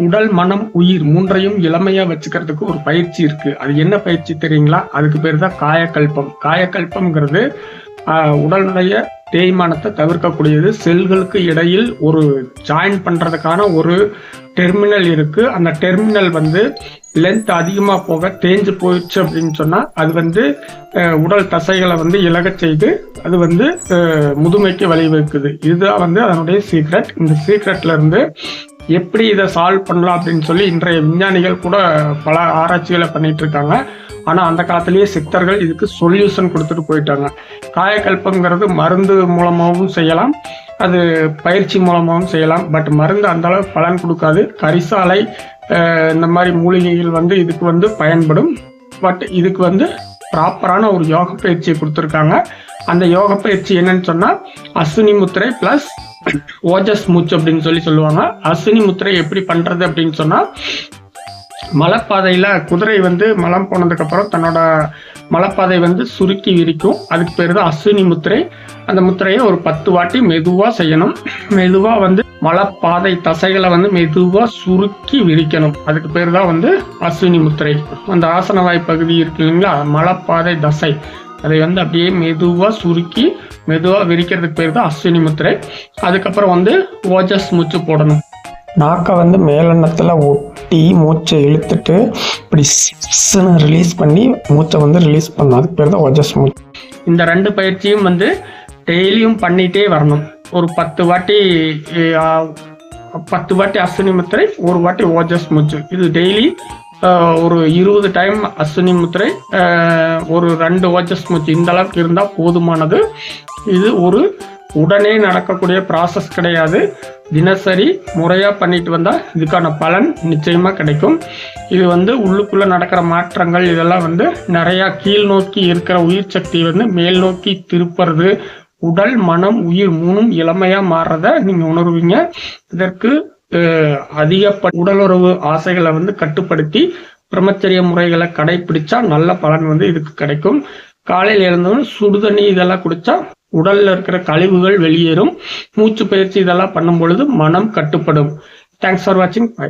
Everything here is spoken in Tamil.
உடல் மனம் உயிர் மூன்றையும் இளமையா வச்சுக்கிறதுக்கு ஒரு பயிற்சி இருக்கு. அது என்ன பயிற்சி தெரியுங்களா? அதுக்கு பேர் தான் காயக்கல்பம். காயக்கல்பம்ங்கிறது உடலுடைய தேய்மானத்தை தவிர்க்கக்கூடியது. செல்களுக்கு இடையில் ஒரு ஜாயின் பண்றதுக்கான ஒரு டெர்மினல் இருக்கு. அந்த டெர்மினல் லென்த் அதிகமா போக தேஞ்சு போயிடுச்சு அப்படின்னு சொன்னா அது உடல் தசைகளை இலகச் செய்து அது முதுமைக்கு வழிவகுக்குது. இதுதான் அதனுடைய சீக்ரெட். இந்த சீக்ரெட்ல இருந்து எப்படி இதை சால்வ் பண்ணலாம் அப்படின்னு சொல்லி இன்றைய விஞ்ஞானிகள் கூட பல ஆராய்ச்சிகளை பண்ணிட்டு இருக்காங்க. ஆனா அந்த காலத்திலேயே சித்தர்கள் இதுக்கு சொல்யூஷன் கொடுத்துட்டு போயிட்டாங்க. காயக்கல்பங்கிறது மருந்து மூலமாகவும் செய்யலாம், அது பயிற்சி மூலமாகவும் செய்யலாம். பட் மருந்து அந்த அளவு பலன் கொடுக்காது. கரிசாலை இந்த மாதிரி மூலிகைகள் இதுக்கு பயன்படும். பட் இதுக்கு ப்ராப்பரான ஒரு யோக பயிற்சியை கொடுத்துருக்காங்க. அந்த யோக பயிற்சி என்னன்னு சொன்னா அஸ்வினி முத்திரை பிளஸ் ஓஜஸ் மூச்சு அப்படின்னு சொல்லுவாங்க. அஸ்வினி முத்திரை எப்படி பண்றது அப்படின்னு சொன்னா, மலைப்பாதையில குதிரை மலம் போனதுக்கு அப்புறம் தன்னோட மலைப்பாதை சுருக்கி விரிக்கும். அதுக்கு பேரு தான் அஸ்வினி முத்திரை. அந்த முத்திரையை ஒரு 10 வாட்டி மெதுவா செய்யணும். மெதுவா மலைப்பாதை தசைகளை மெதுவா சுருக்கி விரிக்கணும். அதுக்கு பேரு தான் அஸ்வினி முத்திரை. அந்த ஆசனவாய் பகுதி இருக்கு இல்லைங்களா, மலைப்பாதை தசை, அதை அப்படியே மெதுவா சுருக்கி மெதுவா விரிக்கிறதுக்கு பேர் தான் அஸ்வினி முத்திரை. அதுக்கப்புறம் ஓஜஸ் மூச்சு போடணும். நாக்கை மேலெண்ணத்துல ஒட்டி மூச்சை இழுத்துட்டு இப்படி ரிலீஸ் பண்ணி மூச்சை ரிலீஸ் பண்ணணும். அதுக்கு பேர் தான் ஓஜஸ் மூச்சு. இந்த 2 பயிற்சியும் டெய்லியும் பண்ணிட்டே வரணும். ஒரு 10 வாட்டி அஸ்வினி முத்திரை, 1 வாட்டி ஓஜஸ் மூச்சு. இது டெய்லி ஒரு 20 டைம் அஸ்வினி முத்திரை, ஒரு 2 ஓஜஸ் மூச்சு, இந்த அளவுக்கு இருந்தால் போதுமானது. இது ஒரு உடனே நடக்கக்கூடிய ப்ராசஸ் கிடையாது. தினசரி முறையா பண்ணிட்டு வந்தா இதுக்கான பலன் நிச்சயமா கிடைக்கும். இது உள்ளுக்குள்ள நடக்கிற மாற்றங்கள் இதெல்லாம் நிறைய கீழ் நோக்கி இருக்கிற உயிர் சக்தி மேல் நோக்கி திருப்புறது, உடல் மனம் உயிர் 3ம் இளமையா மாறுறத நீங்க உணர்வீங்க. இதற்கு அதிக உடலுறவு ஆசைகளை கட்டுப்படுத்தி பிரம்மச்சரிய முறைகளை கடைபிடிச்சா நல்ல பலன் இதுக்கு கிடைக்கும். காலையில் எழுந்தவன் சுடுதண்ணி இதெல்லாம் குடிச்சா உடல்ல இருக்கிற கழிவுகள் வெளியேறும். மூச்சு பயிற்சி இதெல்லாம் பண்ணும் பொழுது மனம் கட்டுப்படும். தேங்க்ஸ் ஃபார் வாட்சிங். பை.